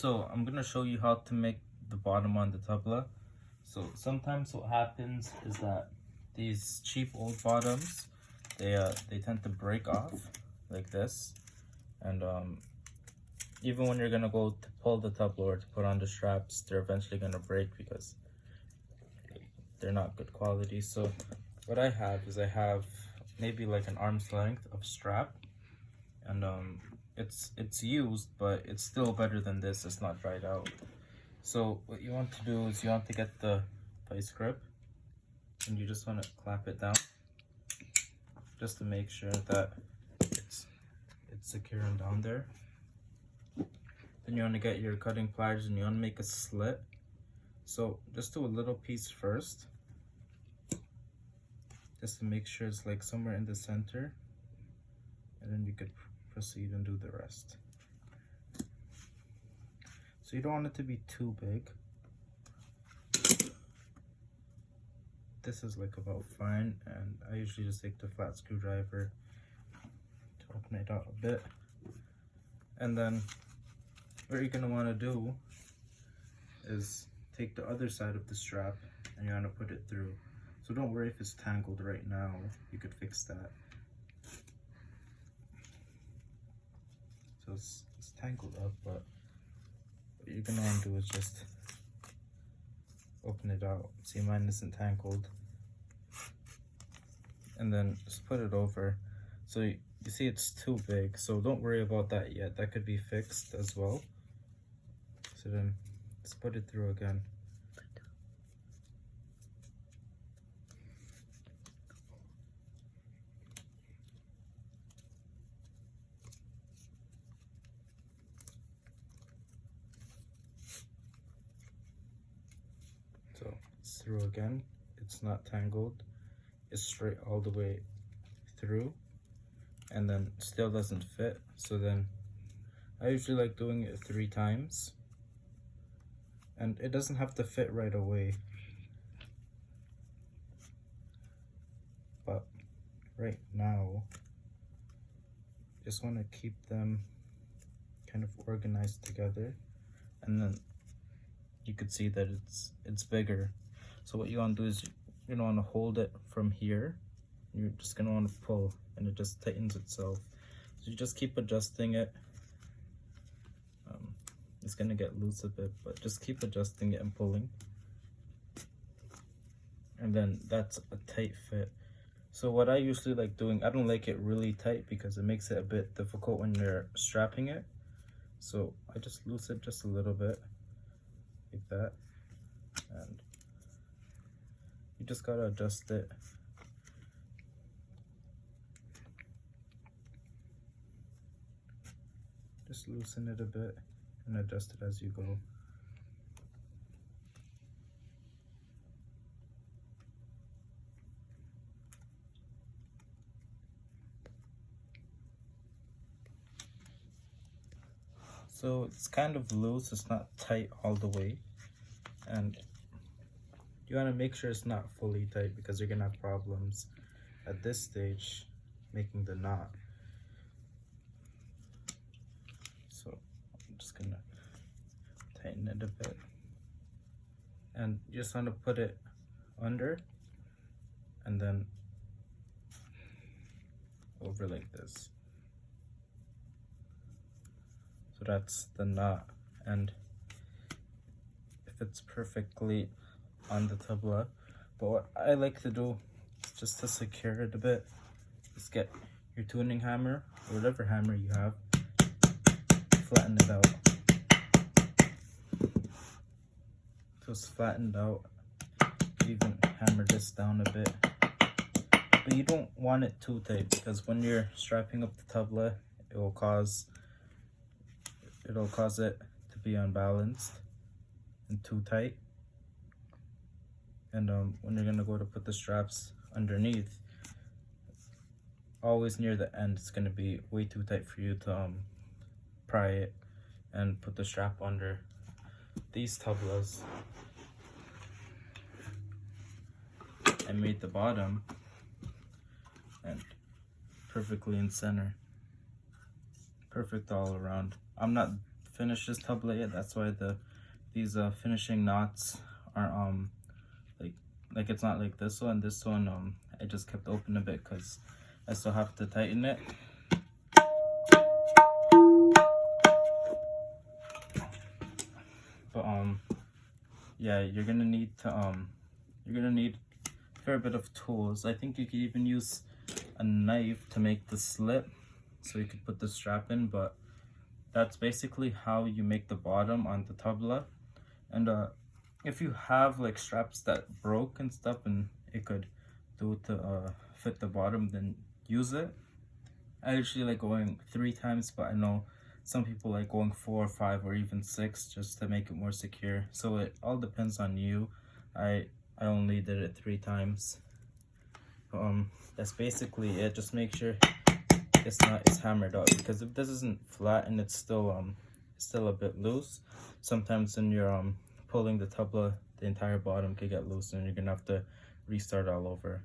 So I'm gonna show you how to make the bottom on the tabla. So sometimes what happens is that these cheap old bottoms, they tend to break off like this, and even when you're gonna go to pull the tabla or to put on the straps, they're eventually gonna break because they're not good quality. So what I have is I have maybe like an arm's length of strap, and it's used, but it's still better than this. It's not dried out. So what you want to do is you want to get the vice grip, and you just want to clap it down just to make sure that it's secure and down there. Then you want to get your cutting pliers and you want to make a slit. So just do a little piece first, just to make sure it's like somewhere in the center, and then you could proceed and do the rest. So you don't want it to be too big. This is like about fine, and I usually just take the flat screwdriver to open it out a bit. And then what you're gonna want to do is take the other side of the strap and you want to put it through. So don't worry if it's tangled right now, you could fix that. So it's tangled up, but what you're gonna want to do is just open it out. See, mine isn't tangled. And then just put it over. So you see it's too big, so don't worry about that yet. That could be fixed as well. So then let's put it through again. So it's through again. It's not tangled. It's straight all the way through, and then still doesn't fit. So then I usually like doing it 3 times, and it doesn't have to fit right away, but right now just want to keep them kind of organized together, and then you could see that it's bigger. So what you want to do is you don't want to hold it from here. You're just gonna want to pull, and it just tightens itself. So you just keep adjusting it. It's gonna get loose a bit, but just keep adjusting it and pulling, and then that's a tight fit. So what I usually like doing, I don't like it really tight because it makes it a bit difficult when you're strapping it. So I just loosen it just a little bit like that, and you just gotta adjust it. Just loosen it a bit and adjust it as you go. So it's kind of loose, it's not tight all the way, and you want to make sure it's not fully tight because you're gonna have problems at this stage making the knot. So I'm just gonna tighten it a bit, and you just want to put it under and then over like this. So that's the knot, and if it's perfectly on the tabla. But what I like to do is just to secure it a bit, just get your tuning hammer or whatever hammer you have, flatten it out. So it's flattened out. Even hammer this down a bit, but you don't want it too tight because when you're strapping up the tabla, it'll cause it to be unbalanced and too tight. And when you're gonna go to put the straps underneath, always near the end, it's gonna be way too tight for you to pry it and put the strap under. These tablas, I made the bottom and perfectly in center, perfect all around. I'm not finish this tabla yet. That's why these finishing knots are like it's not like this one. This one I just kept open a bit because I still have to tighten it. But yeah, you're gonna need a fair bit of tools. I think you could even use a knife to make the slip so you could put the strap in, but that's basically how you make the bottom on the tabla. And if you have like straps that broke and stuff and it could do to fit the bottom, then use it. I usually like going 3 times, but I know some people like going 4, 5, or even 6 just to make it more secure. So it all depends on you. I only did it 3 times. That's basically it. Just make sure it's hammered up, because if this isn't flat and it's still a bit loose, sometimes when you're pulling the tabla, the entire bottom could get loose and you're gonna have to restart all over.